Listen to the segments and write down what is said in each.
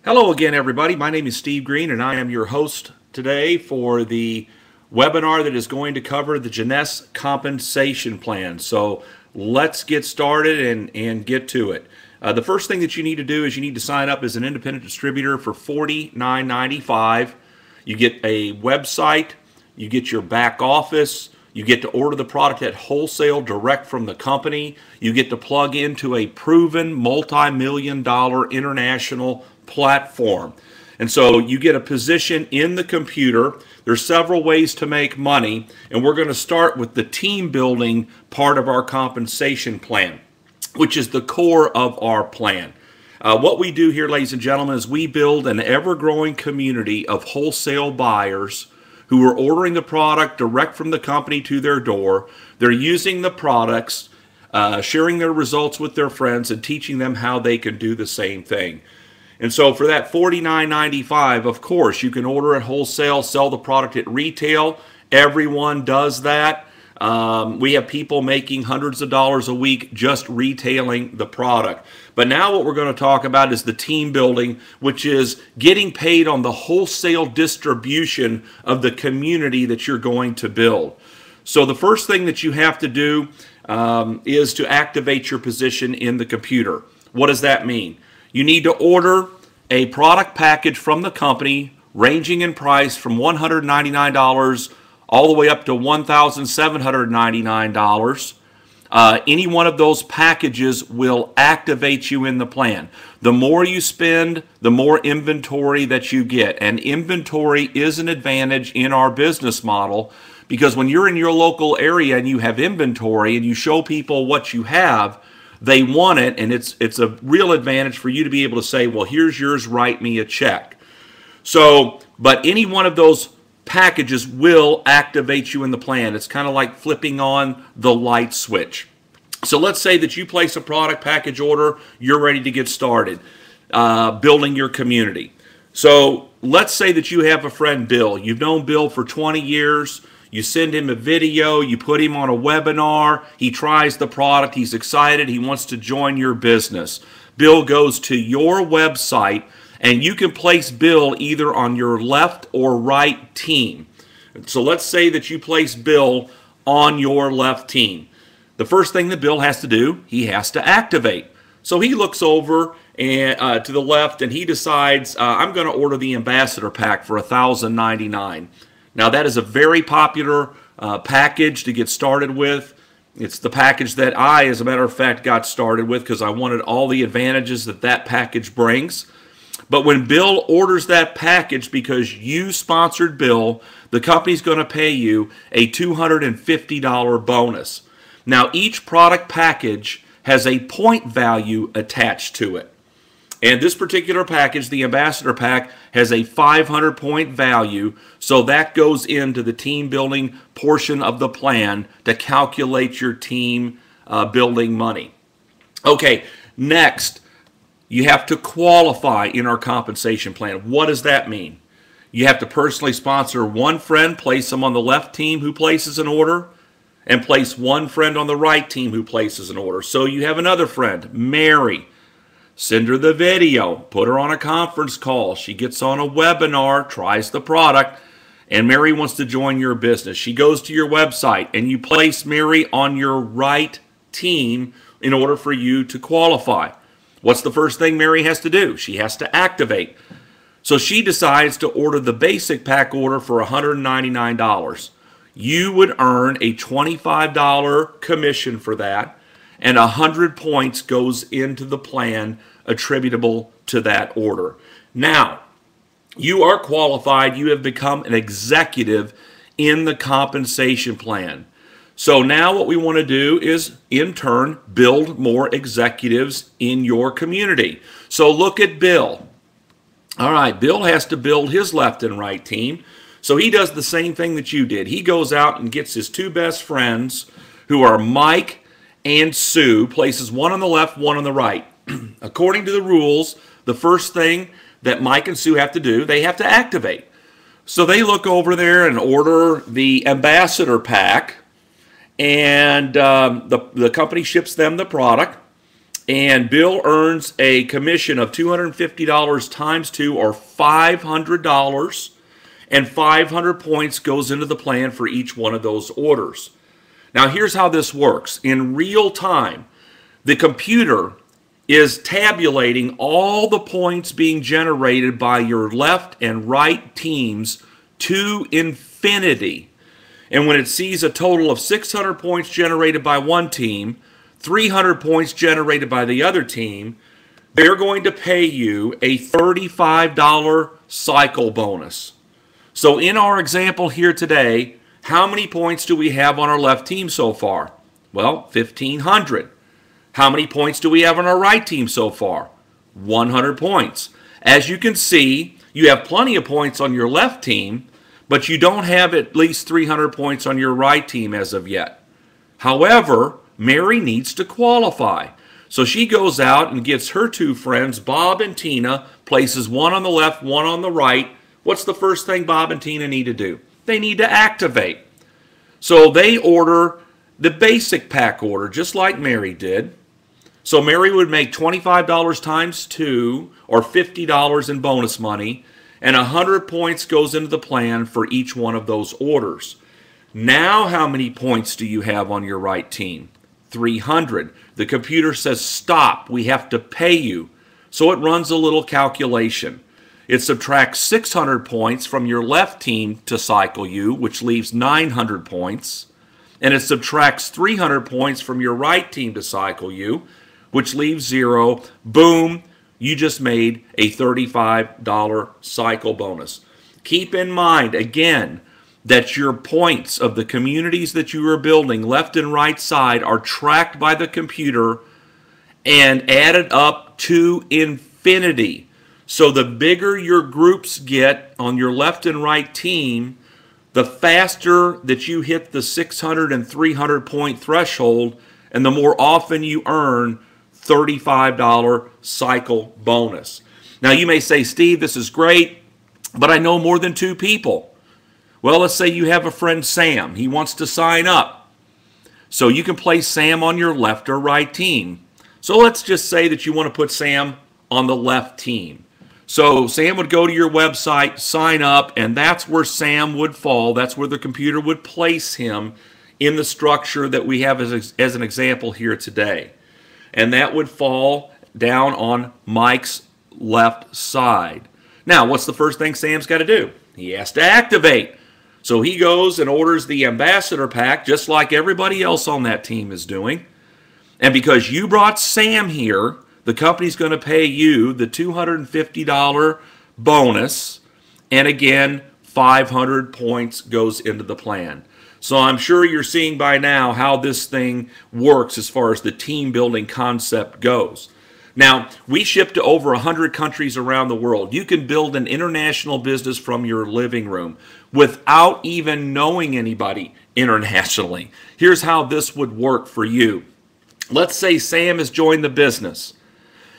Hello again, everybody. My name is Steve Green, and I am your host today for the webinar that is going to cover the Jeunesse compensation plan. So let's get started and get to it. The first thing that you need to do is you need to sign up as an independent distributor for $49.95. You get a website, you get your back office, you get to order the product at wholesale direct from the company, you get to plug into a proven multi-million-dollar international platform. And so you get a position in the computer. There's several ways to make money, and we're going to start with the team building part of our compensation plan, which is the core of our plan. What we do here, ladies and gentlemen, is we build an ever-growing community of wholesale buyers who are ordering the product direct from the company to their door. They're using the products, sharing their results with their friends, and teaching them how they can do the same thing. And so for that $49.95, of course, you can order at wholesale, sell the product at retail. Everyone does that. We have people making hundreds of dollars a week just retailing the product. But now what we're going to talk about is the team building, which is getting paid on the wholesale distribution of the community that you're going to build. So the first thing that you have to do is to activate your position in the computer. What does that mean? You need to order a product package from the company ranging in price from $199 all the way up to $1,799. Any one of those packages will activate you in the plan. The more you spend, the more inventory that you get. And inventory is an advantage in our business model, because when you're in your local area and you have inventory and you show people what you have, they want it, and it's a real advantage for you to be able to say, well, here's yours, write me a check. So, but any one of those packages will activate you in the plan. It's kind of like flipping on the light switch. So let's say that you place a product package order, you're ready to get started building your community. So let's say that you have a friend, Bill. You've known Bill for 20 years. You send him a video, you put him on a webinar, he tries the product, he's excited, he wants to join your business. Bill goes to your website, and you can place Bill either on your left or right team. So let's say that you place Bill on your left team. The first thing that Bill has to do, he has to activate. So he looks over to the left and he decides, I'm going to order the Ambassador Pack for $1,099. Now that is a very popular package to get started with. It's the package that I, as a matter of fact, got started with because I wanted all the advantages that that package brings. But when Bill orders that package because you sponsored Bill, the company's going to pay you a $250 bonus. Now each product package has a point value attached to it. And this particular package, the Ambassador Pack, has a 500-point value, so that goes into the team building portion of the plan to calculate your team building money. Okay, next, you have to qualify in our compensation plan. What does that mean? You have to personally sponsor one friend, place them on the left team who places an order, and place one friend on the right team who places an order. So you have another friend, Mary. Send her the video, put her on a conference call. She gets on a webinar, tries the product, and Mary wants to join your business. She goes to your website, and you place Mary on your right team in order for you to qualify. What's the first thing Mary has to do? She has to activate. So she decides to order the basic pack order for $199. You would earn a $25 commission for that, and 100 points goes into the plan attributable to that order. Now, you are qualified. You have become an executive in the compensation plan. So now what we want to do is, in turn, build more executives in your community. So look at Bill. All right, Bill has to build his left and right team. So he does the same thing that you did. He goes out and gets his two best friends, who are Mike and Sue, places one on the left, one on the right. According to the rules, the first thing that Mike and Sue have to do, they have to activate. So they look over there and order the Ambassador Pack, and the company ships them the product. And Bill earns a commission of $250 times 2, or $500. And 500 points goes into the plan for each one of those orders. Now here's how this works. In real time, the computer is tabulating all the points being generated by your left and right teams to infinity. And when it sees a total of 600 points generated by one team, 300 points generated by the other team, they're going to pay you a $35 cycle bonus. So in our example here today, how many points do we have on our left team so far? Well, 1,500. How many points do we have on our right team so far? 100 points. As you can see, you have plenty of points on your left team, but you don't have at least 300 points on your right team as of yet. However, Mary needs to qualify. So she goes out and gets her two friends, Bob and Tina, places one on the left, one on the right. What's the first thing Bob and Tina need to do? They need to activate. So they order the basic pack order, just like Mary did. So Mary would make $25 times 2, or $50 in bonus money, and 100 points goes into the plan for each one of those orders. Now how many points do you have on your right team? 300. The computer says, stop, we have to pay you. So it runs a little calculation. It subtracts 600 points from your left team to cycle you, which leaves 900 points. And it subtracts 300 points from your right team to cycle you, which leaves 0. Boom, you just made a $35 cycle bonus. Keep in mind, again, that your points of the communities that you are building, left and right side, are tracked by the computer and added up to infinity. So the bigger your groups get on your left and right team, the faster that you hit the 600 and 300 point threshold, and the more often you earn $35 cycle bonus. Now you may say, Steve, this is great, but I know more than 2 people. Well, let's say you have a friend, Sam. He wants to sign up. So you can place Sam on your left or right team. So let's just say that you want to put Sam on the left team. So Sam would go to your website, sign up, and that's where Sam would fall. That's where the computer would place him in the structure that we have as an example here today. And that would fall down on Mike's left side. Now, what's the first thing Sam's got to do? He has to activate. So he goes and orders the ambassador pack, just like everybody else on that team is doing. And because you brought Sam here, the company's going to pay you the $250 bonus. And again, 500 points goes into the plan. So I'm sure you're seeing by now how this thing works as far as the team building concept goes. Now, we ship to over 100 countries around the world. You can build an international business from your living room without even knowing anybody internationally. Here's how this would work for you. Let's say Sam has joined the business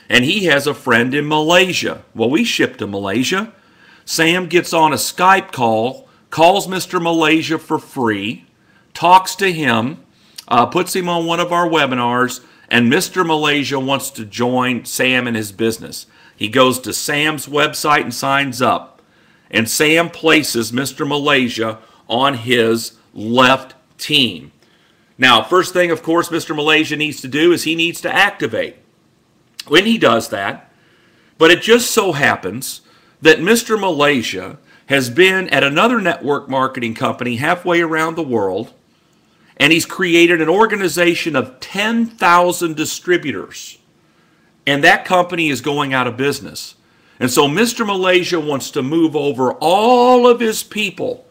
and he has a friend in Malaysia. Well, we ship to Malaysia. Sam gets on a Skype call, calls Mr. Malaysia for free, talks to him, puts him on one of our webinars, and Mr. Malaysia wants to join Sam in his business. He goes to Sam's website and signs up. And Sam places Mr. Malaysia on his left team. Now, first thing, of course, Mr. Malaysia needs to do is he needs to activate. When he does that, but it just so happens that Mr. Malaysia has been at another network marketing company halfway around the world, and he's created an organization of 10,000 distributors. And that company is going out of business. And so Mr. Malaysia wants to move over all of his people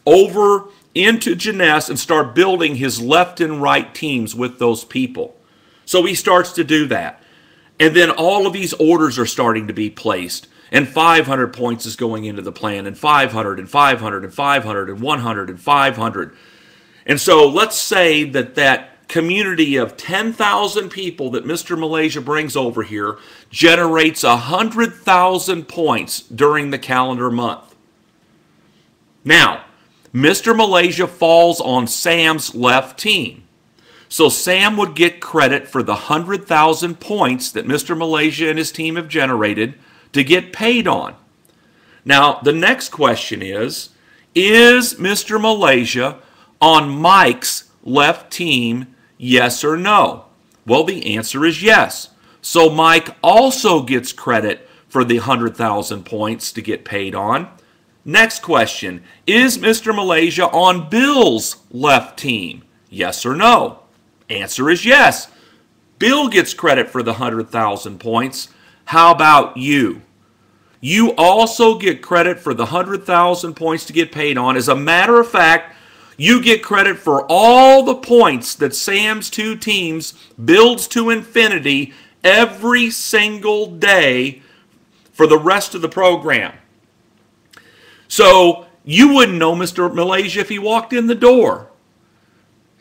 over into Jeunesse and start building his left and right teams with those people. So he starts to do that. And then all of these orders are starting to be placed. And 500 points is going into the plan, and 500, and 500, and 500, and 100, and 500. And so let's say that that community of 10,000 people that Mr. Malaysia brings over here generates 100,000 points during the calendar month. Now, Mr. Malaysia falls on Sam's left team. So Sam would get credit for the 100,000 points that Mr. Malaysia and his team have generated to get paid on. Now, the next question is Mr. Malaysia on Mike's left team, yes or no? Well, the answer is yes. So Mike also gets credit for the 100,000 points to get paid on. Next question, is Mr. Malaysia on Bill's left team? Yes or no? Answer is yes. Bill gets credit for the 100,000 points. How about you? You also get credit for the 100,000 points to get paid on. As a matter of fact, you get credit for all the points that Sam's two teams builds to infinity every single day for the rest of the program. So you wouldn't know Mr. Malaysia if he walked in the door.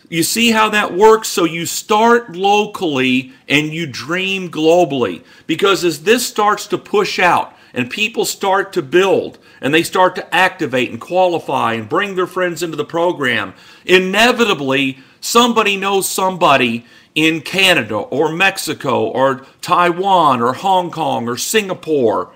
You see how that works? So you start locally and you dream globally. Because as this starts to push out and people start to build and they start to activate and qualify and bring their friends into the program, inevitably somebody knows somebody in Canada or Mexico or Taiwan or Hong Kong or Singapore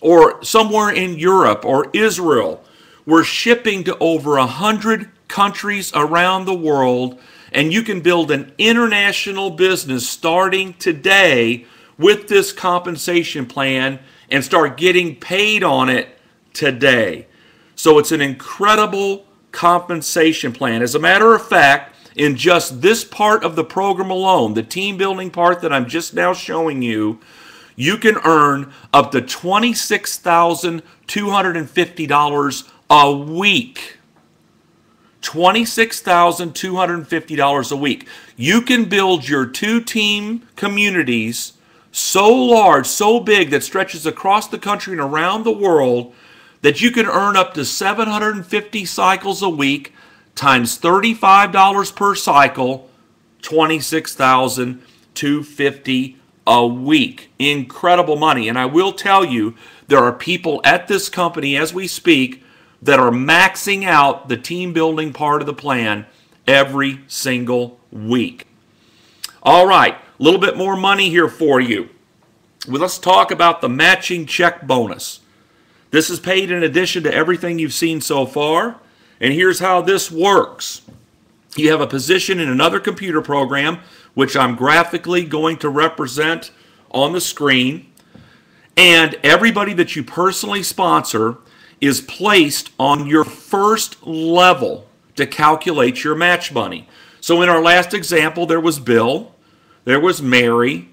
or somewhere in Europe or Israel. We're shipping to over 100 countries around the world, and you can build an international business starting today with this compensation plan and start getting paid on it today. So it's an incredible compensation plan. As a matter of fact, in just this part of the program alone, the team building part that I'm just now showing you, you can earn up to $26,250 a week. $26,250 a week. You can build your two-team communities so large, so big, that stretches across the country and around the world that you can earn up to 750 cycles a week times $35 per cycle, $26,250 a week. Incredible money. And I will tell you, there are people at this company as we speak that are maxing out the team building part of the plan every single week. All right, a little bit more money here for you. Well, let's talk about the matching check bonus. This is paid in addition to everything you've seen so far. And here's how this works. You have a position in another computer program, which I'm graphically going to represent on the screen. And everybody that you personally sponsor is placed on your first level to calculate your match money. So in our last example, there was Bill, there was Mary,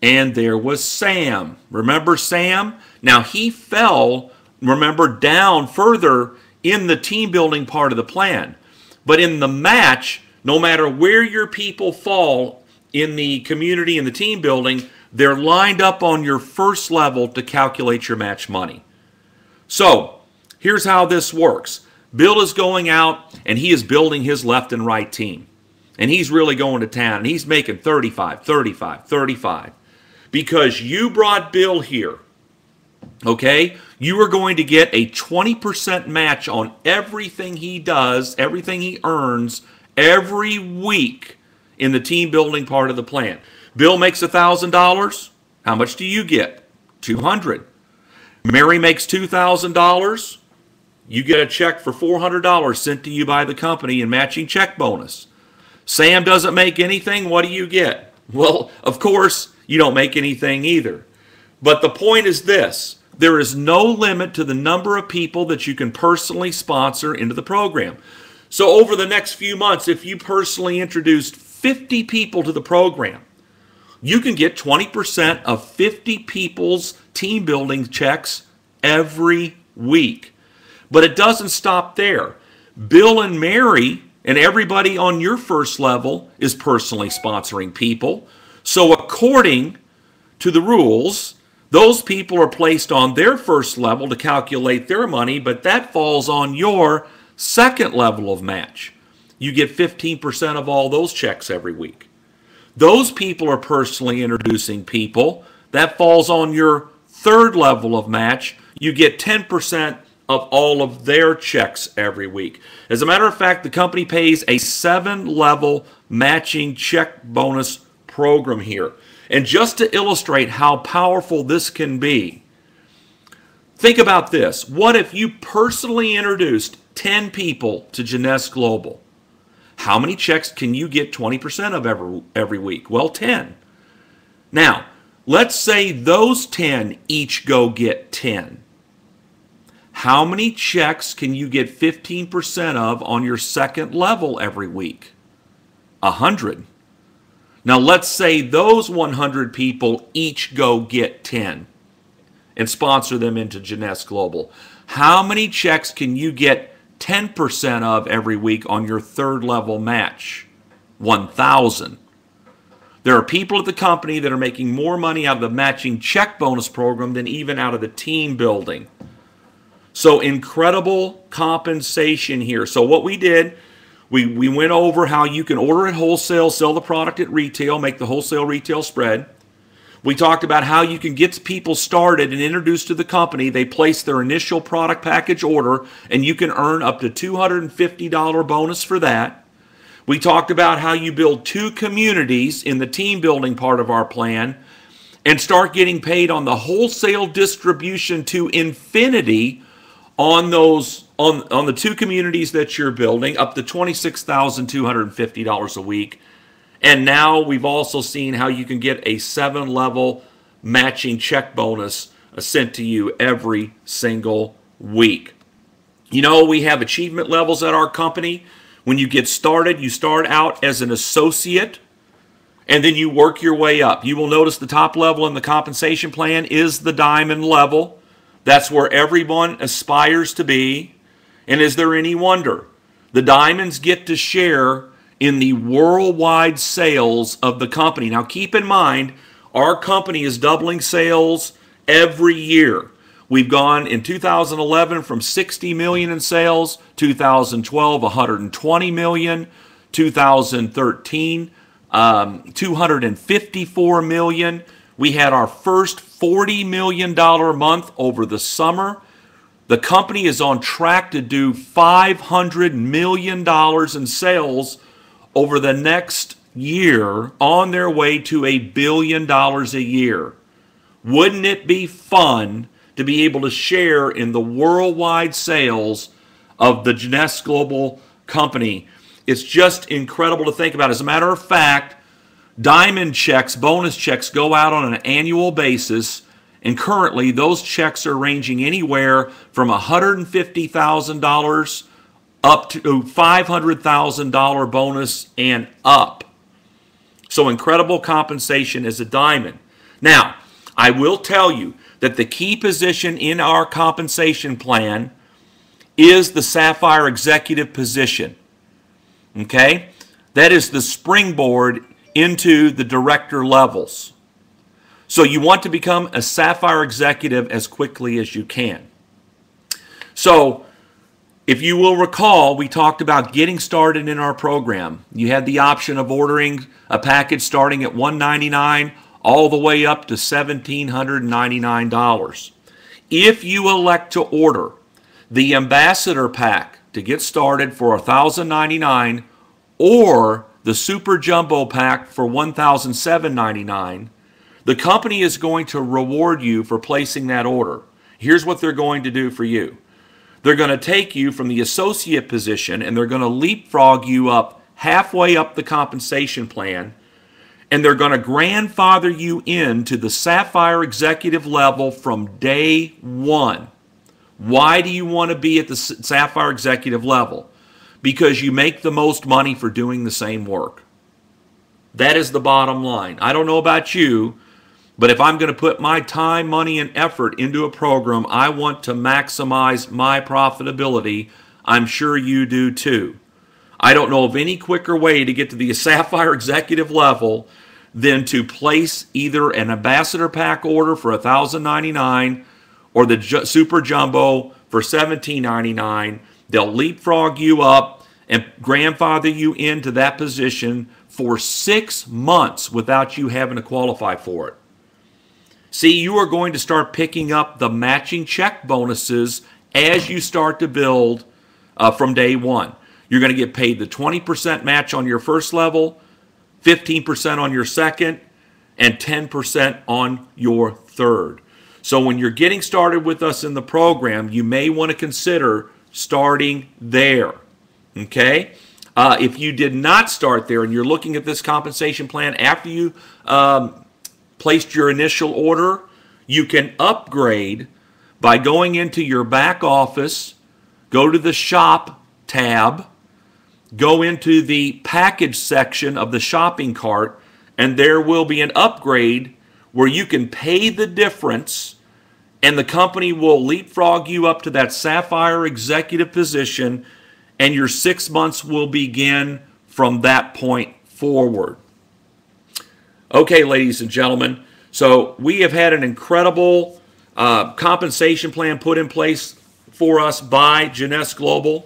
and there was Sam. Remember Sam? Now he fell, remember, down further in the team building part of the plan. But in the match, no matter where your people fall in the community and the team building, they're lined up on your first level to calculate your match money. So here's how this works. Bill is going out and he is building his left and right team. And he's really going to town. And he's making 35, 35, 35. Because you brought Bill here, okay, you are going to get a 20% match on everything he does, everything he earns every week in the team building part of the plan. Bill makes $1,000. How much do you get? $200. Mary makes $2,000. You get a check for $400 sent to you by the company in matching check bonus. Sam doesn't make anything. What do you get? Well, of course, you don't make anything either. But the point is this. There is no limit to the number of people that you can personally sponsor into the program. So over the next few months, if you personally introduced 50 people to the program, you can get 20% of 50 people's team building checks every week. But it doesn't stop there. Bill and Mary and everybody on your first level is personally sponsoring people. So according to the rules, those people are placed on their first level to calculate their money, but that falls on your second level of match. You get 15% of all those checks every week. Those people are personally introducing people. That falls on your third level of match. You get 10% of all of their checks every week. As a matter of fact, the company pays a 7-level matching check bonus program here. And just to illustrate how powerful this can be, think about this. What if you personally introduced 10 people to Jeunesse Global? How many checks can you get 20% of every week? Well, 10. Now, let's say those 10 each go get 10. How many checks can you get 15% of on your second level every week? 100. Now, let's say those 100 people each go get 10 and sponsor them into Jeunesse Global. How many checks can you get 10% of every week on your third level match? 1,000. There are people at the company that are making more money out of the matching check bonus program than even out of the team building. So incredible compensation here. So what we did, we went over how you can order at wholesale, sell the product at retail, make the wholesale retail spread. We talked about how you can get people started and introduced to the company. They place their initial product package order, and you can earn up to $250 bonus for that. We talked about how you build 2 communities in the team building part of our plan and start getting paid on the wholesale distribution to infinity on those on the 2 communities that you're building, up to $26,250 a week. And now we've also seen how you can get a 7-level matching check bonus sent to you every single week. You know, we have achievement levels at our company. When you get started, you start out as an associate, and then you work your way up. You will notice the top level in the compensation plan is the diamond level. That's where everyone aspires to be. And is there any wonder? The diamonds get to share in the worldwide sales of the company. Now keep in mind, our company is doubling sales every year. We've gone in 2011 from 60 million in sales, 2012 120 million, 2013 254 million. We had our first $40 million month over the summer. The company is on track to do $500 million in sales over the next year, on their way to $1 billion a year. Wouldn't it be fun to be able to share in the worldwide sales of the Jeunesse Global Company? It's just incredible to think about. As a matter of fact, diamond checks, bonus checks, go out on an annual basis, and currently those checks are ranging anywhere from $150,000 up to $500,000 bonus and up. So incredible compensation as a diamond. Now, I will tell you that the key position in our compensation plan is the Sapphire executive position. Okay? That is the springboard into the director levels. So you want to become a Sapphire executive as quickly as you can. So if you will recall, we talked about getting started in our program. You had the option of ordering a package starting at $199 all the way up to $1,799. If you elect to order the Ambassador Pack to get started for $1,099 or the Super Jumbo Pack for $1,799, the company is going to reward you for placing that order. Here's what they're going to do for you. They're going to take you from the associate position and they're going to leapfrog you up halfway up the compensation plan, and they're going to grandfather you into the Sapphire executive level from day one. Why do you want to be at the Sapphire executive level? Because you make the most money for doing the same work. That is the bottom line. I don't know about you, but if I'm going to put my time, money, and effort into a program, I want to maximize my profitability. I'm sure you do too. I don't know of any quicker way to get to the Sapphire executive level than to place either an Ambassador Pack order for $1,099 or the Super Jumbo for $1,799. They'll leapfrog you up and grandfather you into that position for 6 months without you having to qualify for it. See, you are going to start picking up the matching check bonuses as you start to build from day one. You're going to get paid the 20% match on your first level, 15% on your second, and 10% on your third. So when you're getting started with us in the program, you may want to consider starting there. Okay? If you did not start there and you're looking at this compensation plan after you placed your initial order, you can upgrade by going into your back office, go to the shop tab, go into the package section of the shopping cart, and there will be an upgrade where you can pay the difference and the company will leapfrog you up to that Sapphire executive position, and your 6 months will begin from that point forward. Okay, ladies and gentlemen, so we have had an incredible compensation plan put in place for us by Jeunesse Global.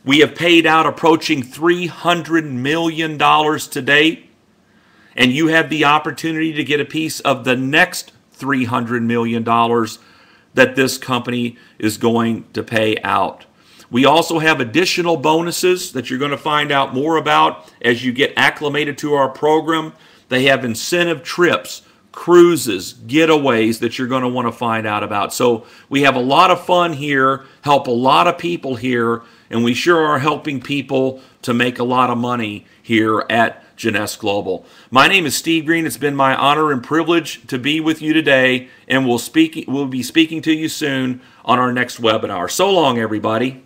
We have paid out approaching $300 million to date, and you have the opportunity to get a piece of the next $300 million that this company is going to pay out. We also have additional bonuses that you're going to find out more about as you get acclimated to our program. They have incentive trips, cruises, getaways that you're going to want to find out about. So we have a lot of fun here, help a lot of people here, and we sure are helping people to make a lot of money here at Jeunesse Global. My name is Steve Green. It's been my honor and privilege to be with you today, and we'll be speaking to you soon on our next webinar. So long, everybody.